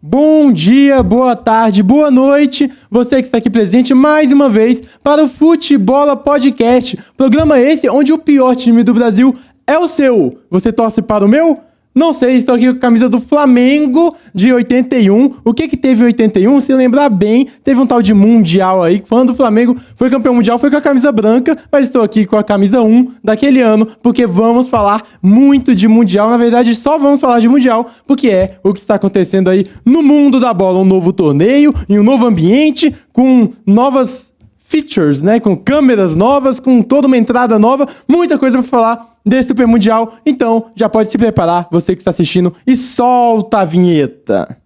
Bom dia, boa tarde, boa noite, você que está aqui presente mais uma vez para o Futebola Podcast, programa esse onde o pior time do Brasil é o seu. Você torce para o meu? Não sei, estou aqui com a camisa do Flamengo de 81. O que teve em 81? Se lembrar bem, teve um tal de Mundial aí. Quando o Flamengo foi campeão mundial, foi com a camisa branca, mas estou aqui com a camisa 1 daquele ano, porque vamos falar muito de Mundial. Na verdade, só vamos falar de Mundial, porque é o que está acontecendo aí no mundo da bola. Um novo torneio, em um novo ambiente, com novas features, né? Com câmeras novas, com toda uma entrada nova, muita coisa para falar desse Super Mundial. Então, já pode se preparar, você que está assistindo, e solta a vinheta.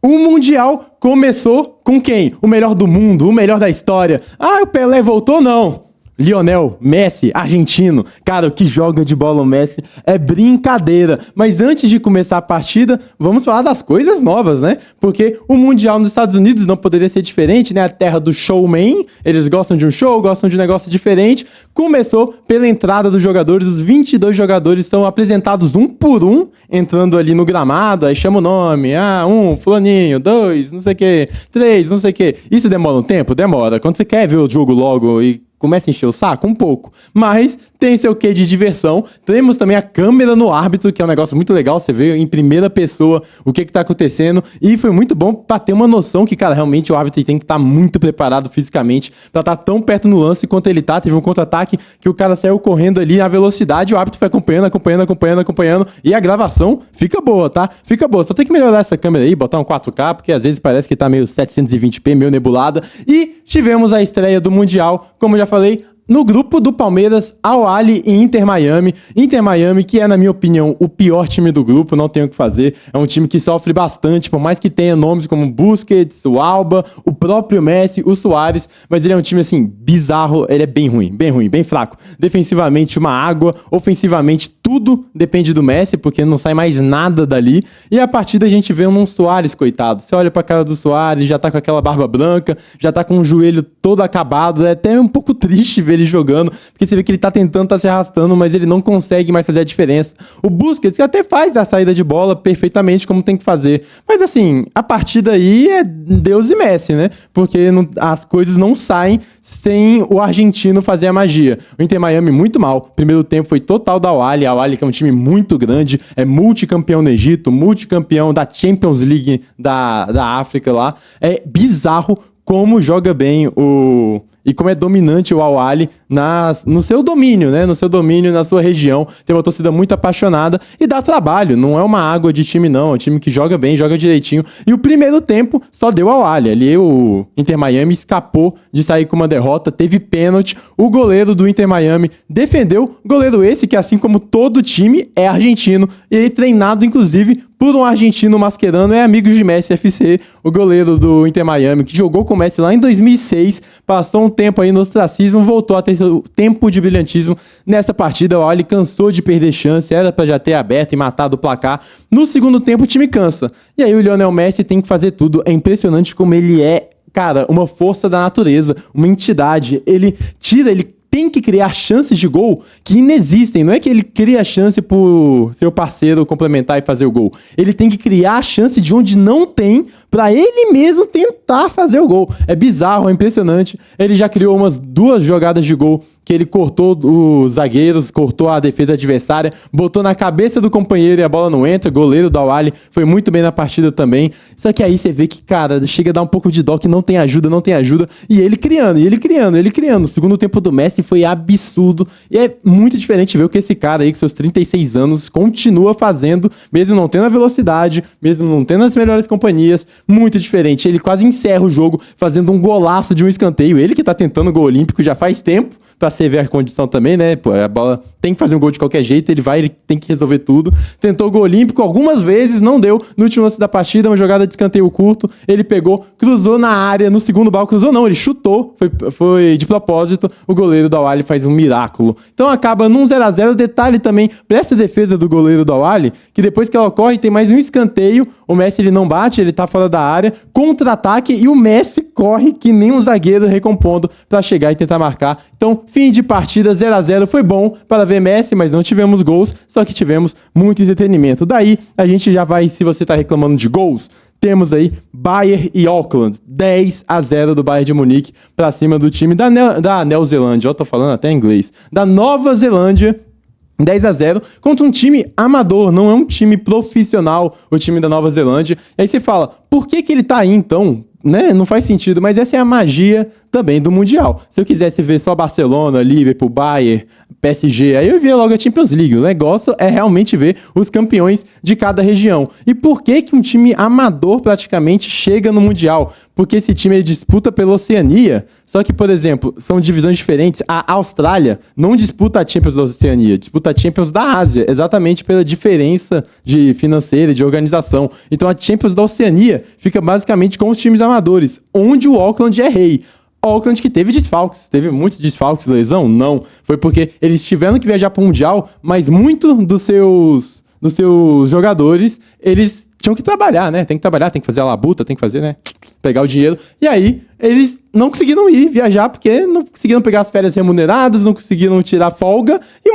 O Mundial começou com quem? O melhor do mundo, o melhor da história. Ah, o Pelé voltou? Não. Lionel Messi, argentino. Cara, o que joga de bola o Messi é brincadeira. Mas antes de começar a partida, vamos falar das coisas novas, né? Porque o Mundial nos Estados Unidos não poderia ser diferente, né? A terra do showman. Eles gostam de um show, gostam de um negócio diferente. Começou pela entrada dos jogadores. Os 22 jogadores são apresentados um por um, entrando ali no gramado. Aí chama o nome. Ah, 1, fulaninho, 2, não sei o quê, 3, não sei o quê. Isso demora um tempo? Demora. Quando você quer ver o jogo logo e começa a encher o saco? Um pouco. Mas tem seu quê de diversão. Temos também a câmera no árbitro, que é um negócio muito legal. Você vê em primeira pessoa o que tá acontecendo. E foi muito bom pra ter uma noção que, cara, realmente o árbitro tem que estar muito preparado fisicamente pra estar tão perto no lance quanto ele tá. Teve um contra-ataque que o cara saiu correndo ali na velocidade. O árbitro foi acompanhando. E a gravação fica boa, tá? Fica boa. Só tem que melhorar essa câmera aí, botar um 4K, porque às vezes parece que tá meio 720p, meio nebulada. E tivemos a estreia do Mundial, como eu já falei, no grupo do Palmeiras, Al Ahly e Inter Miami. Inter Miami, que é, na minha opinião, o pior time do grupo, não tem o que fazer. É um time que sofre bastante, por mais que tenha nomes como Busquets, o Alba, o próprio Messi, o Suárez, mas ele é um time, assim, bizarro. Ele é bem ruim, bem fraco. Defensivamente, uma água. Ofensivamente, tudo depende do Messi, porque não sai mais nada dali. E a partida a gente vê um Suárez, coitado. Você olha pra cara do Suárez, já tá com aquela barba branca, já tá com o joelho todo acabado. É até um pouco triste ver ele jogando, porque você vê que ele tá tentando, tá se arrastando, mas ele não consegue mais fazer a diferença. O Busquets até faz a saída de bola perfeitamente como tem que fazer. Mas assim, a partida aí é Deus e Messi, né? Porque as coisas não saem sem o argentino fazer a magia. O Inter Miami muito mal. Primeiro tempo foi total da Al Ahly. A Al Ahly, que é um time muito grande, é multicampeão no Egito, multicampeão da Champions League da África lá. É bizarro como joga bem e como é dominante o Al Ahly no seu domínio, né? No seu domínio, na sua região. Tem uma torcida muito apaixonada e dá trabalho. Não é uma água de time, não. É um time que joga bem, joga direitinho. E o primeiro tempo só deu Al Ahly. Ali o Inter Miami escapou de sair com uma derrota. Teve pênalti. O goleiro do Inter Miami defendeu. Goleiro esse que, assim como todo time, é argentino. E ele treinado, inclusive, por um argentino mascherano, é amigo de Messi FC, o goleiro do Inter Miami, que jogou com o Messi lá em 2006, passou um tempo aí no ostracismo, voltou a ter seu tempo de brilhantismo nessa partida. O Al Ahly cansou de perder chance, era pra já ter aberto e matado o placar. No segundo tempo o time cansa. E aí o Lionel Messi tem que fazer tudo. É impressionante como ele é, cara, uma força da natureza, uma entidade. Ele tem que criar chances de gol que inexistem. Não é que ele cria a chance por seu parceiro complementar e fazer o gol. Ele tem que criar a chance de onde não tem pra ele mesmo tentar fazer o gol. É bizarro, é impressionante. Ele já criou umas 2 jogadas de gol que ele cortou os zagueiros, cortou a defesa adversária, botou na cabeça do companheiro e a bola não entra. O goleiro do Al Ahly foi muito bem na partida também. Só que aí você vê que, cara, chega a dar um pouco de dó, que não tem ajuda. E ele criando. O segundo tempo do Messi foi absurdo. E é muito diferente ver o que esse cara aí, com seus 36 anos, continua fazendo, mesmo não tendo a velocidade, mesmo não tendo as melhores companhias. Muito diferente. Ele quase encerra o jogo fazendo um golaço de um escanteio. Ele que tá tentando o gol olímpico já faz tempo, pra servir a condição também, né? Pô, a bola tem que fazer um gol de qualquer jeito, ele tem que resolver tudo. Tentou o gol olímpico algumas vezes, não deu. No último lance da partida, uma jogada de escanteio curto, ele pegou, cruzou na área, no segundo balão, cruzou não, ele chutou, foi de propósito, o goleiro do Al Ahly faz um milagre. Então acaba num 0x0, detalhe também, pra essa defesa do goleiro do Al Ahly, que depois que ela corre, tem mais um escanteio, o Messi ele não bate, ele tá fora da área, contra-ataque, e o Messi corre que nem um zagueiro recompondo pra chegar e tentar marcar. Então fim de partida 0-0. Foi bom para ver Messi, mas não tivemos gols, só que tivemos muito entretenimento. Daí, a gente já vai, se você tá reclamando de gols, temos aí Bayern e Auckland, 10-0 do Bayern de Munique pra cima do time da Neozelândia. Eu tô falando até em inglês. Da Nova Zelândia, 10-0 contra um time amador, não é um time profissional, o time da Nova Zelândia. E aí você fala, por que ele tá aí então? Né? Não faz sentido, mas essa é a magia também do Mundial. Se eu quisesse ver só Barcelona, Liverpool, Bayern, PSG, aí eu via logo a Champions League. O negócio é realmente ver os campeões de cada região. E por que um time amador praticamente chega no Mundial? Porque esse time ele disputa pela Oceania, só que, por exemplo, são divisões diferentes. A Austrália não disputa a Champions da Oceania, disputa a Champions da Ásia, exatamente pela diferença de financeira e de organização. Então a Champions da Oceania fica basicamente com os times amadores, onde o Auckland é rei. Auckland que teve desfalques, teve muitos desfalques, lesão? Não. Foi porque eles tiveram que viajar para o Mundial, mas muito dos seus jogadores, eles tinham que trabalhar, né? Tem que trabalhar, tem que fazer a labuta, tem que fazer, né? Pegar o dinheiro. E aí, eles não conseguiram ir viajar porque não conseguiram pegar as férias remuneradas, não conseguiram tirar folga e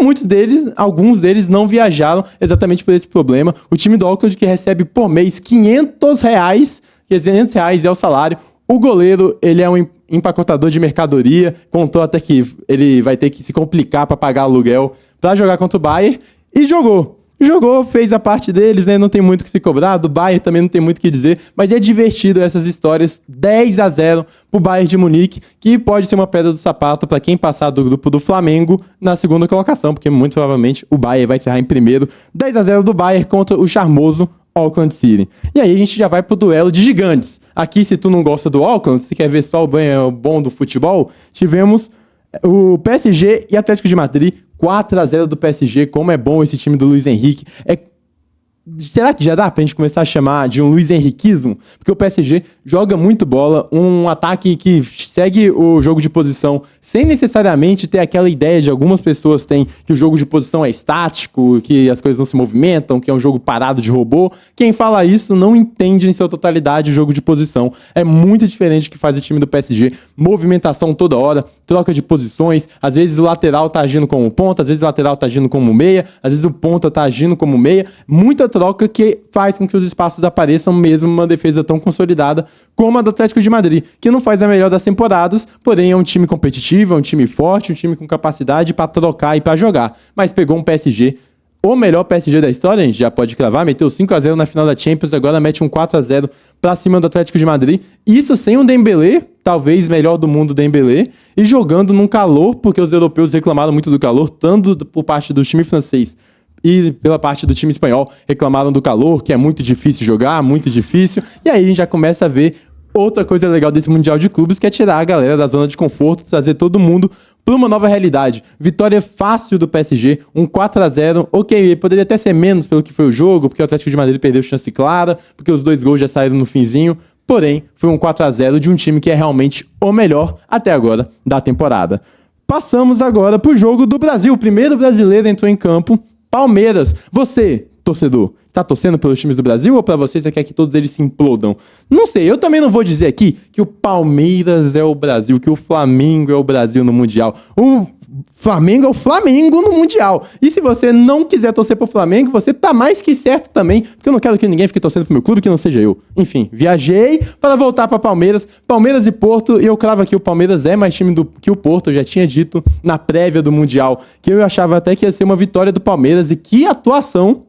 alguns deles não viajaram exatamente por esse problema. O time do Auckland que recebe por mês R$500, R$500 é o salário. O goleiro, ele é um empacotador de mercadoria, contou até que ele vai ter que se complicar para pagar aluguel para jogar contra o Bayern e jogou, fez a parte deles, né? Não tem muito o que se cobrar, do Bayern também não tem muito o que dizer, mas é divertido essas histórias. 10-0 pro Bayern de Munique, que pode ser uma pedra do sapato para quem passar do grupo do Flamengo na segunda colocação, porque muito provavelmente o Bayern vai ficar em primeiro. 10-0 do Bayern contra o charmoso Auckland City. E aí a gente já vai pro duelo de gigantes. Aqui, se tu não gosta do Auckland, se quer ver só o bom do futebol, tivemos o PSG e Atlético de Madrid, 4-0 do PSG. Como é bom esse time do Luiz Henrique. Será que já dá pra gente começar a chamar de um Luiz Henriquismo? Porque o PSG joga muito bola, um ataque que segue o jogo de posição sem necessariamente ter aquela ideia de algumas pessoas têm que o jogo de posição é estático, que as coisas não se movimentam, que é um jogo parado de robô. Quem fala isso não entende em sua totalidade o jogo de posição. É muito diferente do que faz o time do PSG. Movimentação toda hora, troca de posições. Às vezes o lateral tá agindo como ponta, às vezes o lateral tá agindo como meia, às vezes o ponta tá agindo como meia. Muita troca que faz com que os espaços apareçam mesmo uma defesa tão consolidada como a do Atlético de Madrid, que não faz a melhor das temporadas, porém é um time competitivo, é um time forte, um time com capacidade para trocar e para jogar. Mas pegou um PSG, o melhor PSG da história, a gente já pode cravar, meteu 5-0 na final da Champions, agora mete um 4-0 para cima do Atlético de Madrid. Isso sem um Dembélé, talvez melhor do mundo Dembélé, e jogando num calor, porque os europeus reclamaram muito do calor, tanto por parte do time francês e pela parte do time espanhol, reclamaram do calor, que é muito difícil jogar, muito difícil. E aí a gente já começa a ver outra coisa legal desse Mundial de Clubes, que é tirar a galera da zona de conforto, trazer todo mundo para uma nova realidade. Vitória fácil do PSG, um 4-0. Ok, poderia até ser menos pelo que foi o jogo, porque o Atlético de Madrid perdeu chance clara, porque os 2 gols já saíram no finzinho. Porém, foi um 4-0 de um time que é realmente o melhor até agora da temporada. Passamos agora pro jogo do Brasil. O primeiro brasileiro entrou em campo, Palmeiras. Você, torcedor, tá torcendo pelos times do Brasil ou pra você quer que todos eles se implodam? Não sei, eu também não vou dizer aqui que o Palmeiras é o Brasil, que o Flamengo é o Brasil no Mundial. O Flamengo é o Flamengo no Mundial. E se você não quiser torcer pro Flamengo, você tá mais que certo também, porque eu não quero que ninguém fique torcendo pro meu clube que não seja eu. Enfim, viajei para voltar pra Palmeiras. Palmeiras e Porto, e eu cravo aqui, o Palmeiras é mais time que o Porto, eu já tinha dito na prévia do Mundial, que eu achava até que ia ser uma vitória do Palmeiras, e que atuação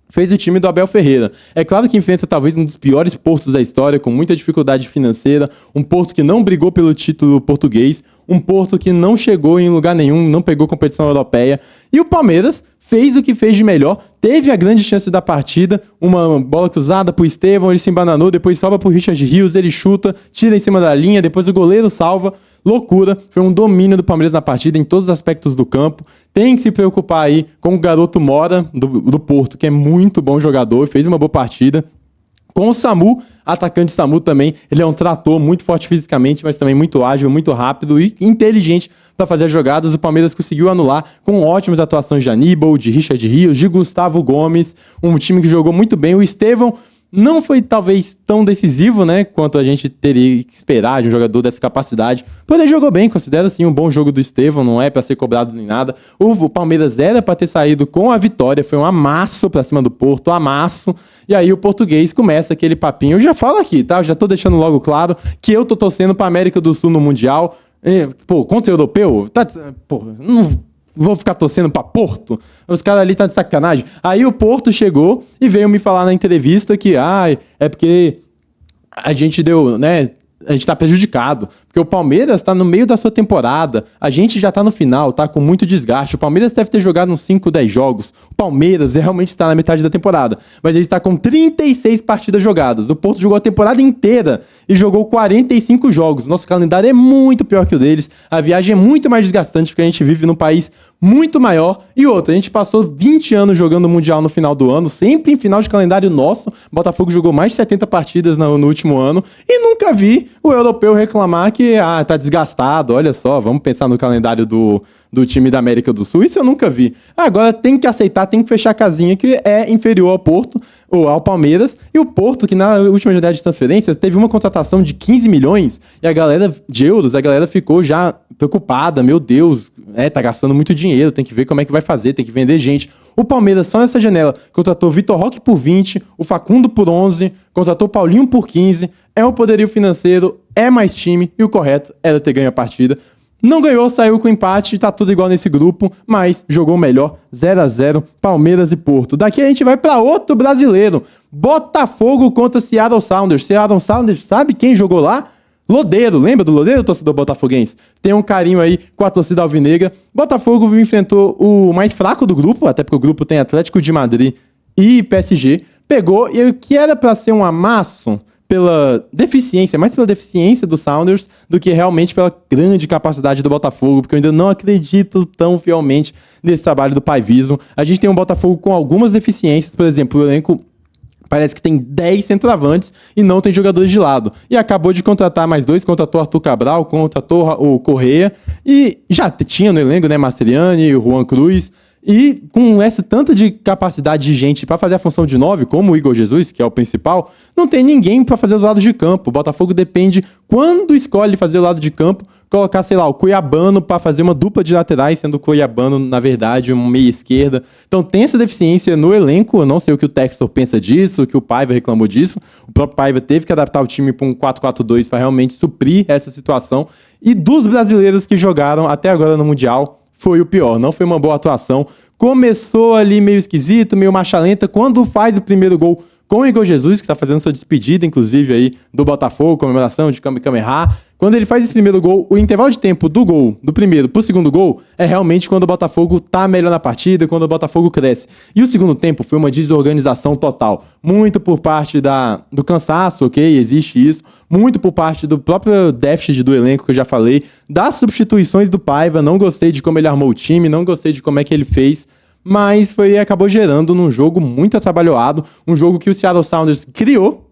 fez o time do Abel Ferreira. É claro que enfrenta talvez um dos piores Portos da história, com muita dificuldade financeira, um Porto que não brigou pelo título português, um Porto que não chegou em lugar nenhum, não pegou competição europeia, e o Palmeiras fez o que fez de melhor, teve a grande chance da partida, uma bola cruzada pro Estevão, ele se embananou, depois sobra pro Richard Rios, ele chuta, tira em cima da linha, depois o goleiro salva. Loucura, foi um domínio do Palmeiras na partida em todos os aspectos do campo. Tem que se preocupar aí com o garoto Mora do Porto, que é muito bom jogador, fez uma boa partida. Com o Samu, atacante Samu também, ele é um trator muito forte fisicamente, mas também muito ágil, muito rápido e inteligente para fazer as jogadas. O Palmeiras conseguiu anular com ótimas atuações de Aníbal, de Richard Rios, de Gustavo Gomes, um time que jogou muito bem. O Estevão Não foi talvez tão decisivo, né, quanto a gente teria que esperar de um jogador dessa capacidade. Porém, jogou bem, considero assim um bom jogo do Estevão, não é pra ser cobrado nem nada. O Palmeiras era pra ter saído com a vitória, foi um amasso pra cima do Porto, um amasso. E aí o português começa aquele papinho. Eu já falo aqui, tá? Eu já tô deixando logo claro que eu tô torcendo pra América do Sul no Mundial. Pô, contra o europeu, não vou ficar torcendo pra Porto. Os caras ali tá de sacanagem. Aí o Porto chegou e veio me falar na entrevista que, é porque a gente deu, né? A gente tá prejudicado. Porque o Palmeiras tá no meio da sua temporada. A gente já tá no final, tá com muito desgaste. O Palmeiras deve ter jogado uns 5, 10 jogos. O Palmeiras realmente está na metade da temporada. Mas ele está com 36 partidas jogadas. O Porto jogou a temporada inteira e jogou 45 jogos. Nosso calendário é muito pior que o deles. A viagem é muito mais desgastante porque a gente vive num país muito maior. E outra, a gente passou 20 anos jogando o Mundial no final do ano, sempre em final de calendário nosso. Botafogo jogou mais de 70 partidas no último ano e nunca vi o europeu reclamar que tá desgastado, olha só, vamos pensar no calendário do time da América do Sul. Isso eu nunca vi. Agora tem que aceitar, tem que fechar a casinha que é inferior ao Porto, ou ao Palmeiras, e o Porto, que na última janela de transferências teve uma contratação de 15 milhões e a galera de euros, a galera ficou já preocupada, meu Deus, tá gastando muito dinheiro, tem que ver como é que vai fazer, tem que vender gente. O Palmeiras, só nessa janela, contratou Vitor Roque por 20, o Facundo por 11, contratou Paulinho por 15, é o poderio financeiro, é mais time, e o correto era ter ganho a partida. Não ganhou, saiu com empate, tá tudo igual nesse grupo, mas jogou melhor, 0-0, Palmeiras e Porto. Daqui a gente vai para outro brasileiro, Botafogo contra Seattle Sounders. Seattle Sounders, sabe quem jogou lá? Lodeiro, lembra do Lodeiro, torcedor botafoguense? Tem um carinho aí com a torcida alvinegra. Botafogo enfrentou o mais fraco do grupo, até porque o grupo tem Atlético de Madrid e PSG. Pegou, e o que era para ser um amasso pela deficiência, mais pela deficiência do Sounders do que realmente pela grande capacidade do Botafogo, porque eu ainda não acredito tão fielmente nesse trabalho do Paivismo. A gente tem um Botafogo com algumas deficiências, por exemplo, o elenco parece que tem 10 centroavantes e não tem jogadores de lado. E acabou de contratar mais 2, contratou Arthur Cabral, contratou o Correia, e já tinha no elenco, né, Mastriani, o Juan Cruz. E com essa tanta de capacidade de gente para fazer a função de 9, como o Igor Jesus, que é o principal, não tem ninguém para fazer os lados de campo. O Botafogo depende, quando escolhe fazer o lado de campo, colocar, sei lá, o Cuiabano para fazer uma dupla de laterais, sendo o Cuiabano, na verdade, um meia esquerda. Então tem essa deficiência no elenco. Eu não sei o que o Textor pensa disso, o que o Paiva reclamou disso. O próprio Paiva teve que adaptar o time para um 4-4-2 para realmente suprir essa situação. E dos brasileiros que jogaram até agora no Mundial, foi o pior, não foi uma boa atuação. Começou ali meio esquisito, meio marcha lenta, quando faz o primeiro gol com o Igor Jesus, que está fazendo sua despedida, inclusive, aí do Botafogo, comemoração de Kamehameha. Quando ele faz esse primeiro gol, o intervalo de tempo do gol, do primeiro pro segundo gol, é realmente quando o Botafogo tá melhor na partida, quando o Botafogo cresce. E o segundo tempo foi uma desorganização total. Muito por parte do cansaço, ok? Existe isso. Muito por parte do próprio déficit do elenco, que eu já falei. Das substituições do Paiva, não gostei de como ele armou o time, não gostei de como é que ele fez. Mas acabou gerando num jogo muito atrabalhoado, um jogo que o Seattle Sounders criou,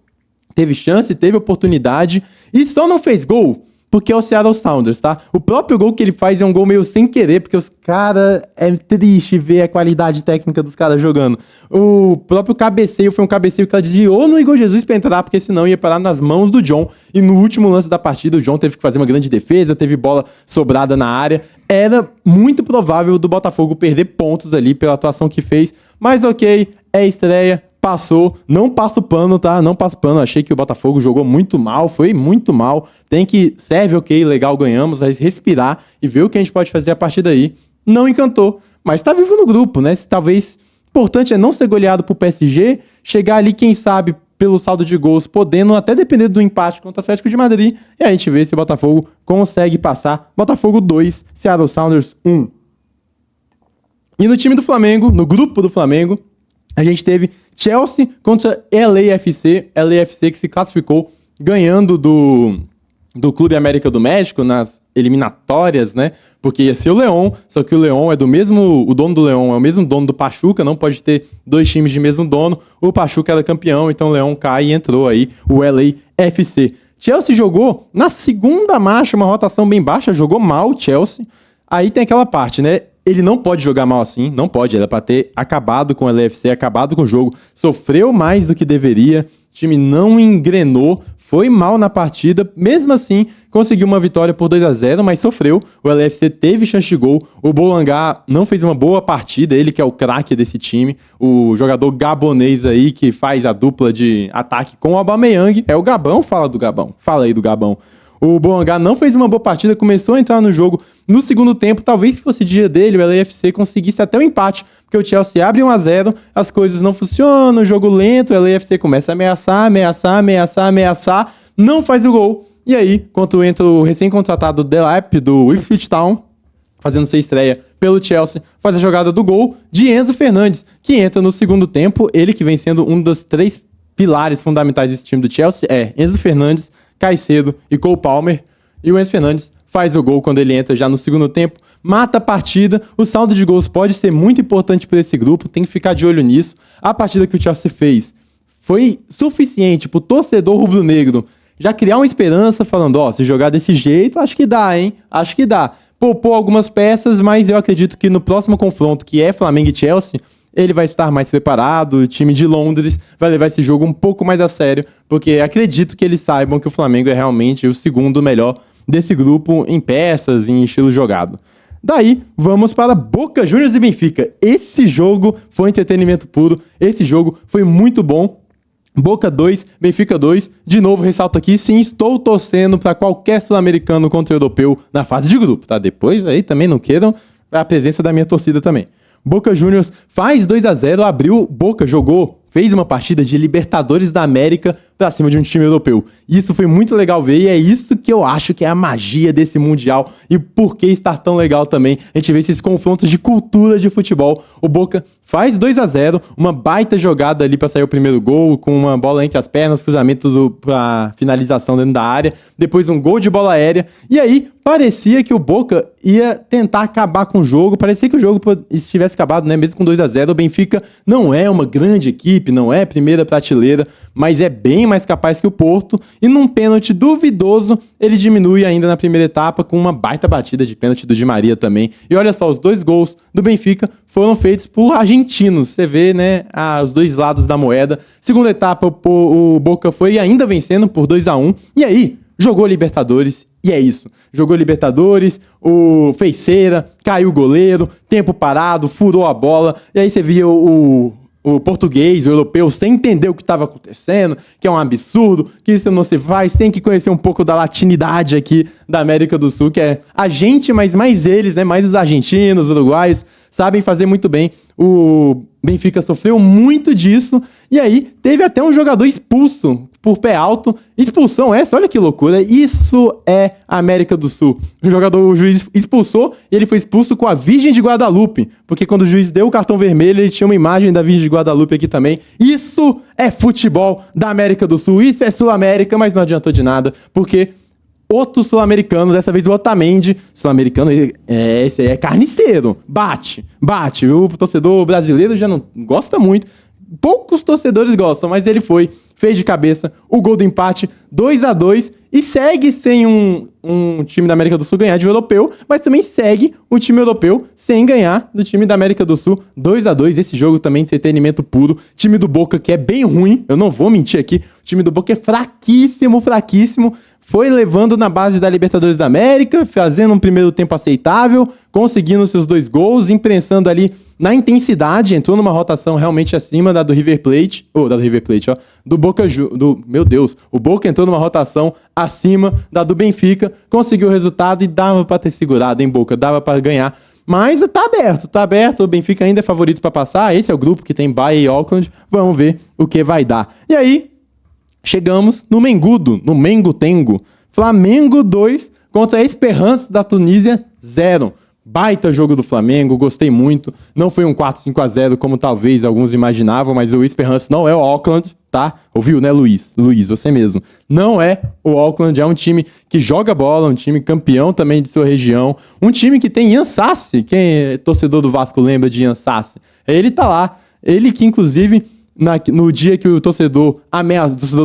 teve chance, teve oportunidade e só não fez gol porque é o Seattle Sounders, tá? O próprio gol que ele faz é um gol meio sem querer, porque os caras... É triste ver a qualidade técnica dos caras jogando. O próprio cabeceio foi um cabeceio que ela desviou no Igor Jesus pra entrar, porque senão ia parar nas mãos do John. E no último lance da partida, o John teve que fazer uma grande defesa, teve bola sobrada na área. Era muito provável do Botafogo perder pontos ali pela atuação que fez. Mas ok, é estreia. Passou, não passa o pano, tá? Não passa o pano. Achei que o Botafogo jogou muito mal, foi muito mal. Serve, ok, legal, ganhamos, vai respirar e ver o que a gente pode fazer a partir daí. Não encantou, mas tá vivo no grupo, né? Talvez, importante é não ser goleado pro PSG, chegar ali, quem sabe, pelo saldo de gols, podendo até depender do empate contra o Atlético de Madrid, e a gente vê se o Botafogo consegue passar. Botafogo 2, Seattle Sounders 1. E no time do Flamengo, no grupo do Flamengo, a gente teve Chelsea contra LAFC. LAFC que se classificou ganhando do Clube América do México nas eliminatórias, né? Porque ia ser o León, só que o León é do mesmo... O dono do León é o mesmo dono do Pachuca, não pode ter dois times de mesmo dono. O Pachuca era campeão, então o León cai e entrou aí o LAFC. Chelsea jogou na segunda marcha, uma rotação bem baixa, jogou mal o Chelsea. Aí tem aquela parte, né? Ele não pode jogar mal assim, não pode. Era pra ter acabado com o LAFC, acabado com o jogo. Sofreu mais do que deveria. O time não engrenou, foi mal na partida. Mesmo assim, conseguiu uma vitória por 2-0, mas sofreu. O LAFC teve chance de gol. O Bolangá não fez uma boa partida. Ele que é o craque desse time. O jogador gabonês aí, que faz a dupla de ataque com o Aubameyang. É o Gabão? Fala do Gabão. Fala aí do Gabão. O Bolangá não fez uma boa partida, começou a entrar no jogo no segundo tempo. Talvez se fosse dia dele, o LAFC conseguisse até um empate, porque o Chelsea abre 1-0, as coisas não funcionam, jogo lento, o LAFC começa a ameaçar, não faz o gol. E aí, quando entra o recém-contratado Delap do Ipswich Town, fazendo sua estreia pelo Chelsea, faz a jogada do gol de Enzo Fernandes, que entra no segundo tempo. Ele que vem sendo um dos 3 pilares fundamentais desse time do Chelsea é Enzo Fernandes, Caicedo e Cole Palmer. E o Enzo Fernandes faz o gol quando ele entra já no segundo tempo, mata a partida. O saldo de gols pode ser muito importante para esse grupo, tem que ficar de olho nisso. A partida que o Chelsea fez foi suficiente para o torcedor rubro-negro já criar uma esperança, falando, se jogar desse jeito, acho que dá, hein? Acho que dá. Poupou algumas peças, mas eu acredito que no próximo confronto, que é Flamengo e Chelsea, ele vai estar mais preparado, o time de Londres vai levar esse jogo um pouco mais a sério, porque acredito que eles saibam que o Flamengo é realmente o segundo melhor desse grupo em peças, em estilo jogado. Daí, vamos para Boca Juniors e Benfica. Esse jogo foi entretenimento puro, esse jogo foi muito bom. Boca 2, Benfica 2. De novo, ressalto aqui, sim, estou torcendo para qualquer sul-americano contra o europeu na fase de grupo, tá? Depois aí também não queiram a presença da minha torcida também. Boca Juniors faz 2-0, abriu, Boca jogou, fez uma partida de Libertadores da América pra cima de um time europeu. Isso foi muito legal ver e é isso que eu acho que é a magia desse Mundial e por que estar tão legal também. A gente vê esses confrontos de cultura de futebol. O Boca faz 2-0, uma baita jogada ali pra sair o primeiro gol, com uma bola entre as pernas, cruzamento pra finalização dentro da área, depois um gol de bola aérea, e aí parecia que o Boca ia tentar acabar com o jogo, parecia que o jogo estivesse acabado, né? Mesmo com 2-0, o Benfica não é uma grande equipe, não é primeira prateleira, mas é bem mais capaz que o Porto, e num pênalti duvidoso, ele diminui ainda na primeira etapa com uma baita batida de pênalti do Di Maria também. E olha só, os 2 gols do Benfica foram feitos por argentinos, você vê, né, os 2 lados da moeda. Segunda etapa, o Boca foi ainda vencendo por 2-1, e aí, jogou Libertadores, e é isso. Jogou Libertadores, fez cera, caiu o goleiro, tempo parado, furou a bola, e aí você via o português, o europeu, sem entender o que estava acontecendo, que é um absurdo, que isso não se faz, tem que conhecer um pouco da latinidade aqui da América do Sul, que é a gente, mas mais eles, né, mais os argentinos, os uruguaios, sabem fazer muito bem. O Benfica sofreu muito disso, e aí teve até um jogador expulso por pé alto. Expulsão essa, olha que loucura. Isso é América do Sul. O juiz expulsou e ele foi expulso com a Virgem de Guadalupe, porque quando o juiz deu o cartão vermelho, ele tinha uma imagem da Virgem de Guadalupe aqui também. Isso é futebol da América do Sul, isso é Sul-América, mas não adiantou de nada, porque outro sul-americano, dessa vez o Otamendi, sul-americano, esse aí é carniceiro, bate, o torcedor brasileiro já não gosta muito, poucos torcedores gostam, mas ele fez de cabeça o gol do empate, 2-2, e segue sem um time da América do Sul ganhar de europeu, mas também segue o time europeu sem ganhar do time da América do Sul, 2-2, esse jogo também entretenimento puro, time do Boca que é bem ruim, eu não vou mentir aqui, o time do Boca é fraquíssimo, foi levando na base da Libertadores da América, fazendo um primeiro tempo aceitável, conseguindo seus 2 gols, imprensando ali na intensidade, entrou numa rotação realmente acima da do River Plate, do Boca, meu Deus, o Boca entrou numa rotação acima da do Benfica, conseguiu o resultado e dava pra ter segurado, hein, Boca, dava pra ganhar. Mas tá aberto, o Benfica ainda é favorito pra passar, esse é o grupo que tem Bahia e Auckland, vamos ver o que vai dar. E aí, chegamos no Mengo-Tengo. Flamengo 2 contra a Esperance da Tunísia 0. Baita jogo do Flamengo, gostei muito. Não foi um 4-5-0 como talvez alguns imaginavam, mas o Esperance não é o Auckland, tá? Ouviu, né, Luiz? Luiz, você mesmo. Não é o Auckland, é um time que joga bola, um time campeão também de sua região, um time que tem Ian Sassi. Quem é torcedor do Vasco lembra de Ian Sassi? Ele tá lá. Ele que, inclusive, no dia que o torcedor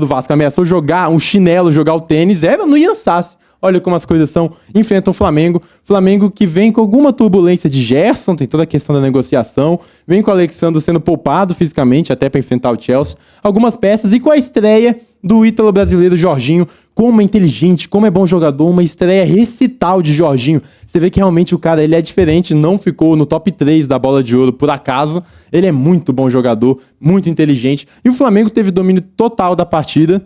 do Vasco ameaçou jogar um chinelo, jogar o tênis, era no Ian Sassi. Olha como as coisas são. Enfrenta o Flamengo. Flamengo que vem com alguma turbulência de Gerson, tem toda a questão da negociação. Vem com o Alexandre sendo poupado fisicamente até para enfrentar o Chelsea. Algumas peças e com a estreia do ítalo brasileiro Jorginho. Como é inteligente, como é bom jogador. Uma estreia recital de Jorginho. Você vê que realmente o cara ele é diferente, não ficou no top 3 da Bola de Ouro por acaso. Ele é muito bom jogador, muito inteligente. E o Flamengo teve domínio total da partida.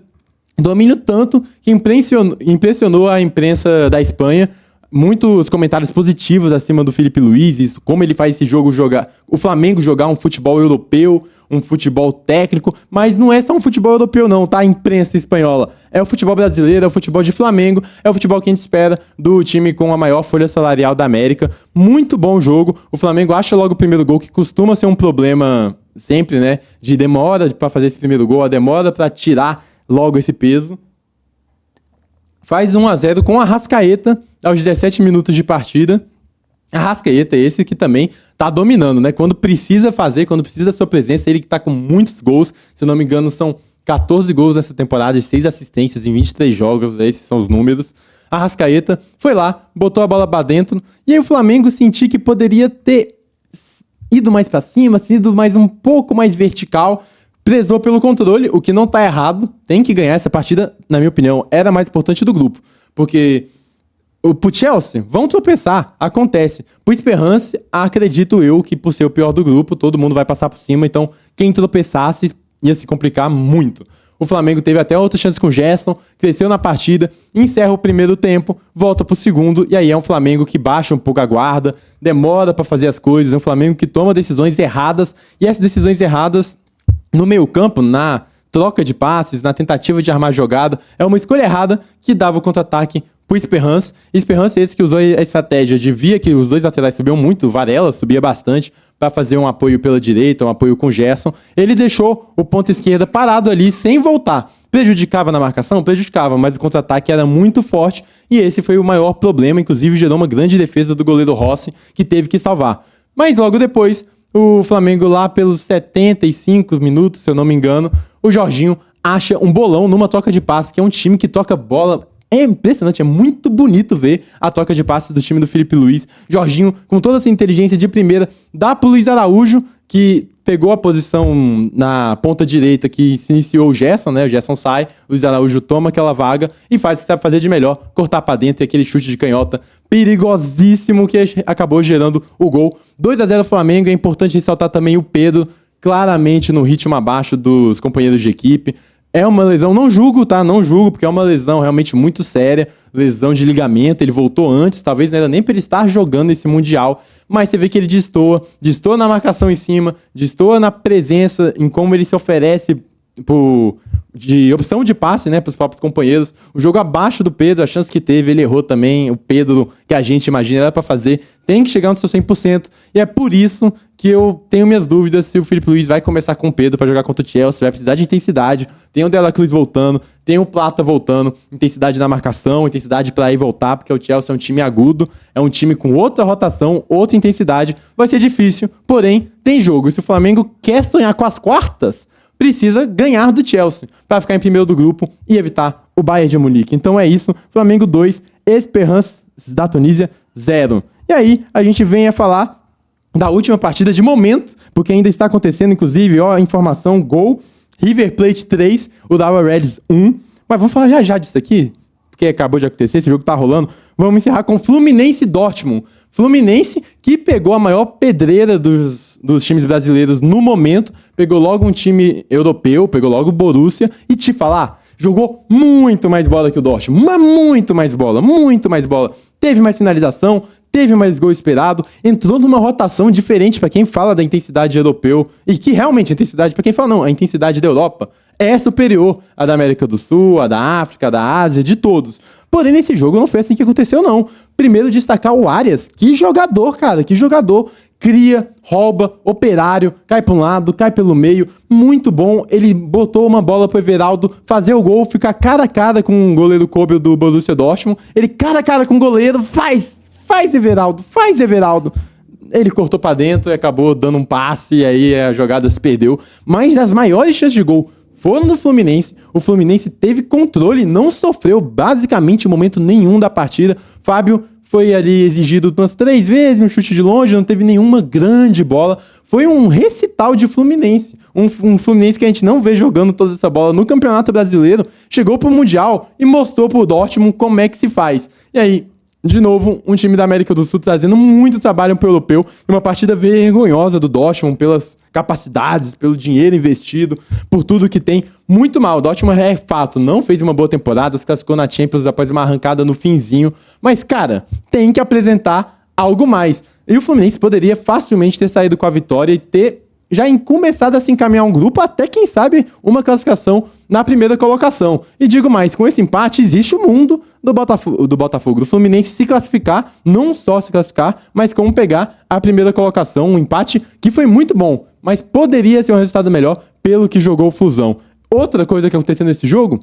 Domínio tanto que impressionou a imprensa da Espanha. Muitos comentários positivos acima do Filipe Luís, como ele faz esse jogo jogar, o Flamengo jogar um futebol europeu, um futebol técnico, mas não é só um futebol europeu não, tá? A imprensa espanhola. É o futebol brasileiro, é o futebol de Flamengo, é o futebol que a gente espera do time com a maior folha salarial da América. Muito bom jogo. O Flamengo acha logo o primeiro gol, que costuma ser um problema sempre, né? De demora para fazer esse primeiro gol, a demora para tirar logo esse peso. Faz 1-0 com a Arrascaeta aos 17 minutos de partida. Arrascaeta é esse que também tá dominando, né? Quando precisa fazer, quando precisa da sua presença, ele que tá com muitos gols. Se não me engano, são 14 gols nessa temporada e 6 assistências em 23 jogos. Esses são os números. Arrascaeta foi lá, botou a bola pra dentro. E aí o Flamengo senti que poderia ter ido mais pra cima, sido mais um pouco mais vertical. Prezou pelo controle, o que não tá errado. Tem que ganhar essa partida, na minha opinião, era a mais importante do grupo. Porque pro Chelsea, vão tropeçar, acontece. Pro Esperance, acredito eu que por ser o pior do grupo, todo mundo vai passar por cima. Então, quem tropeçasse ia se complicar muito. O Flamengo teve até outra chance com o Gerson, cresceu na partida, encerra o primeiro tempo, volta pro segundo, e aí é um Flamengo que baixa um pouco a guarda, demora pra fazer as coisas, é um Flamengo que toma decisões erradas, e essas decisões erradas no meio-campo, na troca de passes, na tentativa de armar jogada, é uma escolha errada que dava o contra-ataque pro Esperance. Esperance esse que usou a estratégia de via que os dois laterais subiam muito, o Varela subia bastante para fazer um apoio pela direita, um apoio com o Gerson. Ele deixou o ponta esquerda parado ali sem voltar. Prejudicava na marcação? Prejudicava, mas o contra-ataque era muito forte e esse foi o maior problema, inclusive gerou uma grande defesa do goleiro Rossi, que teve que salvar. Mas logo depois, o Flamengo lá pelos 75 minutos, se eu não me engano, o Jorginho acha um bolão numa troca de passe, que é um time que toca bola. É impressionante, é muito bonito ver a troca de passe do time do Filipe Luís. Jorginho, com toda essa inteligência de primeira, dá pro Luiz Araújo, que pegou a posição na ponta direita que se iniciou o Gerson, né? O Gerson sai, o Luiz Araújo toma aquela vaga e faz o que sabe fazer de melhor, cortar pra dentro e aquele chute de canhota perigosíssimo que acabou gerando o gol. 2-0 Flamengo, é importante ressaltar também o Pedro, claramente no ritmo abaixo dos companheiros de equipe. É uma lesão, não julgo, tá? Não julgo, porque é uma lesão realmente muito séria, lesão de ligamento, ele voltou antes, talvez não era nem pra ele estar jogando esse Mundial, mas você vê que ele destoa na marcação em cima, destoa na presença, em como ele se oferece de opção de passe, né, pros próprios companheiros. O jogo abaixo do Pedro, a chance que teve, ele errou também, o Pedro, que a gente imagina era pra fazer, tem que chegar no seu 100%, e é por isso que eu tenho minhas dúvidas se o Filipe Luís vai começar com o Pedro pra jogar contra o Chelsea, vai precisar de intensidade, tem o Dela Cruz voltando, tem o Plata voltando, intensidade na marcação, intensidade pra ir voltar, porque o Chelsea é um time agudo, é um time com outra rotação, outra intensidade, vai ser difícil, porém, tem jogo, e se o Flamengo quer sonhar com as quartas, precisa ganhar do Chelsea para ficar em primeiro do grupo e evitar o Bayern de Munique. Então é isso, Flamengo 2, Esperance da Tunísia 0. E aí a gente vem a falar da última partida de momento, porque ainda está acontecendo, inclusive, ó, a informação, gol, River Plate 3, o Urawa Reds 1. Mas vamos falar já disso aqui, porque acabou de acontecer, esse jogo tá rolando. Vamos encerrar com Fluminense e Dortmund. Fluminense que pegou a maior pedreira dos times brasileiros no momento, pegou logo um time europeu, pegou logo o Borussia, e te falar, jogou muito mais bola que o Dortmund, mas muito mais bola. Teve mais finalização, teve mais gol esperado, entrou numa rotação diferente para quem fala da intensidade europeu, e que realmente a intensidade, para quem fala não, a intensidade da Europa é superior à da América do Sul, à da África, da Ásia, de todos. Porém, nesse jogo não foi assim que aconteceu, não. Primeiro, destacar o Arias. Que jogador, cara, que jogador. Cria, rouba, operário, cai para um lado, cai pelo meio, muito bom. Ele botou uma bola pro Everaldo fazer o gol, ficar cara a cara com o goleiro Kobe do Borussia Dortmund. Ele cara a cara com o goleiro, faz Everaldo. Ele cortou pra dentro e acabou dando um passe, e aí a jogada se perdeu. Mas as maiores chances de gol foram do Fluminense. O Fluminense teve controle, não sofreu basicamente em momento nenhum da partida. Fábio foi ali exigido umas 3 vezes, um chute de longe, não teve nenhuma grande bola. Foi um recital de Fluminense. Um Fluminense que a gente não vê jogando toda essa bola no Campeonato Brasileiro. Chegou pro Mundial e mostrou pro Dortmund como é que se faz. E aí, de novo, um time da América do Sul trazendo muito trabalho pro europeu. Uma partida vergonhosa do Dortmund pelas capacidades, pelo dinheiro investido, por tudo que tem. Muito mal. O Dortmund é fato, não fez uma boa temporada, se classificou na Champions após uma arrancada no finzinho. Mas, cara, tem que apresentar algo mais. E o Fluminense poderia facilmente ter saído com a vitória e ter já começado a se encaminhar um grupo, até quem sabe uma classificação na primeira colocação. E digo mais, com esse empate existe o mundo do Botafogo, do Fluminense se classificar, não só se classificar, mas como pegar a primeira colocação, um empate que foi muito bom, mas poderia ser um resultado melhor pelo que jogou o Flusão. Outra coisa que aconteceu nesse jogo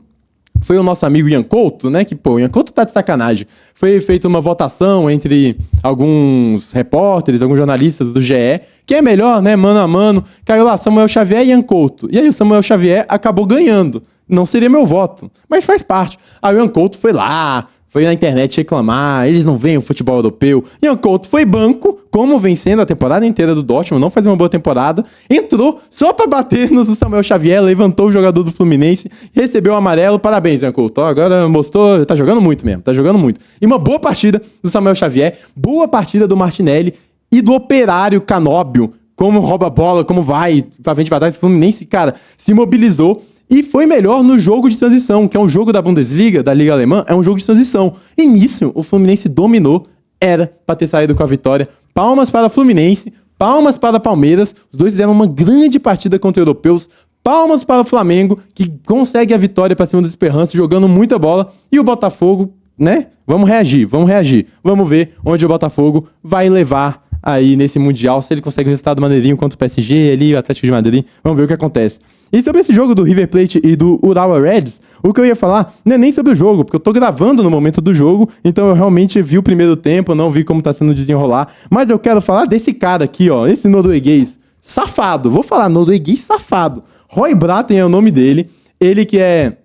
foi o nosso amigo Ian Couto, né? Que, pô, o Ian Couto tá de sacanagem. Foi feita uma votação entre alguns repórteres, alguns jornalistas do GE. Quem é melhor, né? Mano a mano. Caiu lá Samuel Xavier e Ian Couto. E aí o Samuel Xavier acabou ganhando. Não seria meu voto, mas faz parte. Aí o Ian Couto foi lá, foi na internet reclamar, eles não veem o futebol europeu. Ian Couto foi banco, como vencendo a temporada inteira do Dortmund, não fazia uma boa temporada, entrou só pra bater no Samuel Xavier, levantou o jogador do Fluminense, recebeu o amarelo, parabéns, Ian Couto. Agora mostrou, tá jogando muito mesmo, tá jogando muito. E uma boa partida do Samuel Xavier, boa partida do Martinelli e do Operário Canóbio, como rouba a bola, como vai pra frente e pra trás, o Fluminense, cara, se mobilizou. E foi melhor no jogo de transição, que é um jogo da Bundesliga, da Liga Alemã, é um jogo de transição. E nisso, o Fluminense dominou, era pra ter saído com a vitória. Palmas para o Fluminense, palmas para o Palmeiras, os dois fizeram uma grande partida contra europeus. Palmas para o Flamengo, que consegue a vitória pra cima do Esperance, jogando muita bola. E o Botafogo, né? Vamos reagir. Vamos ver onde o Botafogo vai levar aí nesse Mundial, se ele consegue um resultado maneirinho contra o PSG ali, o Atlético de Madrid. Vamos ver o que acontece. E sobre esse jogo do River Plate e do Urawa Reds, o que eu ia falar não é nem sobre o jogo, porque eu tô gravando no momento do jogo, então eu realmente vi o primeiro tempo, não vi como tá sendo desenrolar, mas eu quero falar desse cara aqui, ó, esse norueguês safado, vou falar norueguês safado. Roy Braten é o nome dele, ele que é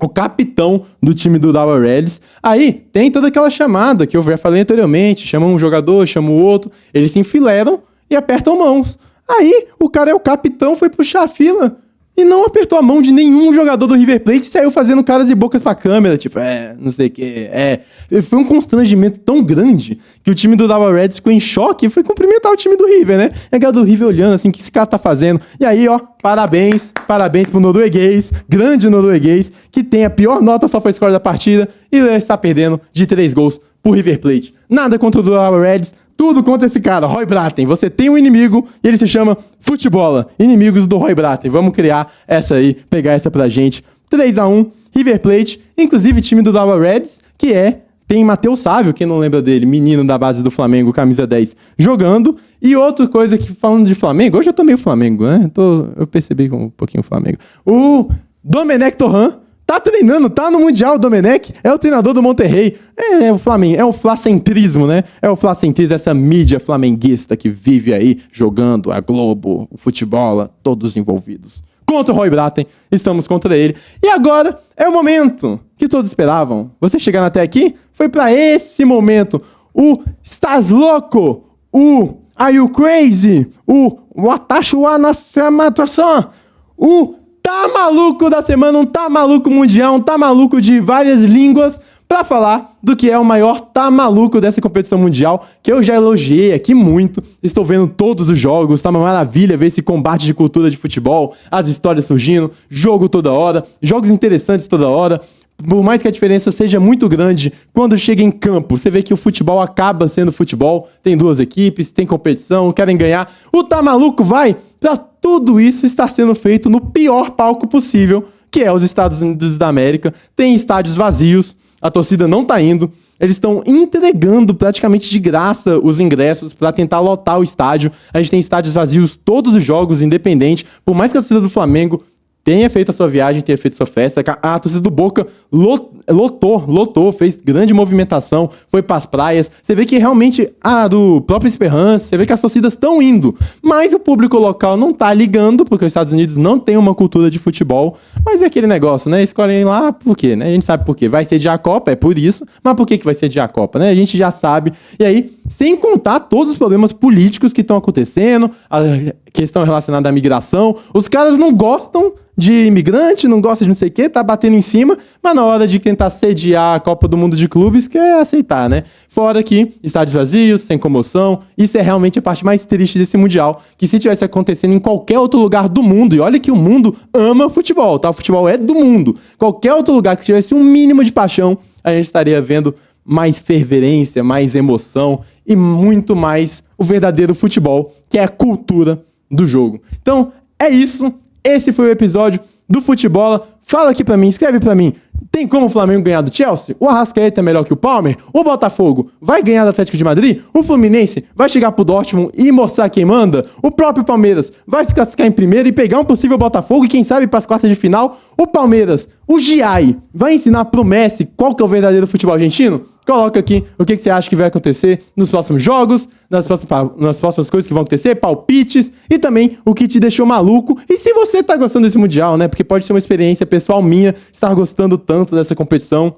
o capitão do time do Urawa Reds. Aí tem toda aquela chamada que eu já falei anteriormente, chama um jogador, chama o outro, eles se enfileiram e apertam mãos. Aí o cara é o capitão, foi puxar a fila e não apertou a mão de nenhum jogador do River Plate e saiu fazendo caras e bocas pra câmera, tipo, não sei o que, Foi um constrangimento tão grande que o time do Urawa Reds ficou em choque e foi cumprimentar o time do River, né? E a galera do River olhando assim, o que esse cara tá fazendo? E aí, ó, parabéns pro norueguês, grande norueguês, que tem a pior nota SofaScore da partida e está perdendo de 3 gols pro River Plate. Nada contra o Urawa Reds, tudo contra esse cara, Roy Braten. Você tem um inimigo e ele se chama Futebola. Inimigos do Roy Braten. Vamos criar essa aí, pegar essa pra gente. 3-1, River Plate, inclusive time do Urawa Reds, que tem Matheus Sávio, quem não lembra dele, menino da base do Flamengo, camisa 10, jogando. E outra coisa que, falando de Flamengo, hoje eu tô meio Flamengo, né? Eu percebi um pouquinho o Flamengo. O Domenech Torrent tá treinando, tá no Mundial, o Domenech, é o treinador do Monterrey. É o Flamengo, é o flacentrismo, né? É o flacentrismo, essa mídia flamenguista que vive aí jogando a Globo, o futebol, todos envolvidos. Contra o Roy Braten, estamos contra ele. E agora é o momento que todos esperavam. Você chegando até aqui, foi pra esse momento. O Estás Louco, o Are You Crazy, o Watashi wa Nasamatasan, o Tá Maluco da semana, um Tá Maluco mundial, um Tá Maluco de várias línguas, pra falar do que é o maior Tá Maluco dessa competição mundial, que eu já elogiei aqui muito. Estou vendo todos os jogos, tá uma maravilha ver esse combate de cultura de futebol, as histórias surgindo, jogo toda hora, jogos interessantes toda hora. Por mais que a diferença seja muito grande, quando chega em campo, você vê que o futebol acaba sendo futebol. Tem 2 equipes, tem competição, querem ganhar. O Tá Maluco vai pra tudo isso estar sendo feito no pior palco possível, que é os Estados Unidos da América. Tem estádios vazios, a torcida não tá indo. Eles estão entregando praticamente de graça os ingressos para tentar lotar o estádio. A gente tem estádios vazios todos os jogos, independente. Por mais que a torcida do Flamengo tenha feito a sua viagem, tenha feito a sua festa. A torcida do Boca lotou, fez grande movimentação, foi pras praias. Você vê que realmente, do próprio Esperance, você vê que as torcidas estão indo. Mas o público local não tá ligando, porque os Estados Unidos não tem uma cultura de futebol. Mas é aquele negócio, né? Escolhem lá por quê, né? A gente sabe por quê. Vai ser de a Copa, é por isso. Mas por que vai ser de a Copa, né? A gente já sabe. E aí, sem contar todos os problemas políticos que estão acontecendo, a questão relacionada à migração, os caras não gostam de imigrante, não gosta de não sei o quê, tá batendo em cima, mas na hora de tentar sediar a Copa do Mundo de Clubes, quer aceitar, né? Fora que estádios vazios, sem comoção, isso é realmente a parte mais triste desse Mundial, que se tivesse acontecendo em qualquer outro lugar do mundo, e olha que o mundo ama futebol, tá? O futebol é do mundo. Qualquer outro lugar que tivesse um mínimo de paixão, a gente estaria vendo mais fervência, mais emoção e muito mais o verdadeiro futebol, que é a cultura do jogo. Então, é isso. Esse foi o episódio do Futebola. Fala aqui pra mim, escreve pra mim. Tem como o Flamengo ganhar do Chelsea? O Arrascaeta é melhor que o Palmer? O Botafogo vai ganhar do Atlético de Madrid? O Fluminense vai chegar pro Dortmund e mostrar quem manda? O próprio Palmeiras vai se classificar em primeiro e pegar um possível Botafogo e quem sabe pras quartas de final? O Palmeiras, o Giai, vai ensinar pro Messi qual que é o verdadeiro futebol argentino? Coloca aqui o que você acha que vai acontecer nos próximos jogos, nas próximas coisas que vão acontecer, palpites e também o que te deixou maluco. E se você tá gostando desse Mundial, né? Porque pode ser uma experiência pessoal minha estar gostando tanto dessa competição.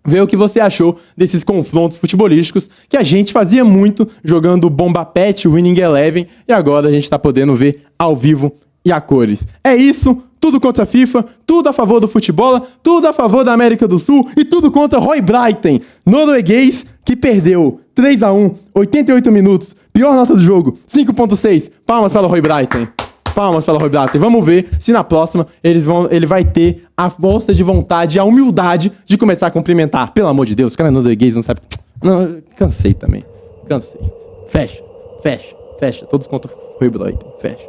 Ver o que você achou desses confrontos futebolísticos que a gente fazia muito jogando Bomba Pet, Winning Eleven, e agora a gente tá podendo ver ao vivo e a cores. É isso. Tudo contra a FIFA, tudo a favor do futebol, tudo a favor da América do Sul e tudo contra Roy Brighton, norueguês que perdeu 3-1, 88 minutos, pior nota do jogo, 5.6. Palmas para o Roy Brighton. Palmas para o Roy Brighton. Vamos ver se na próxima ele vai ter a força de vontade, a humildade de começar a cumprimentar. Pelo amor de Deus, o cara é norueguês, não sabe. Não, cansei também. Cansei. Fecha. Todos contra o Roy Brighton. Fecha.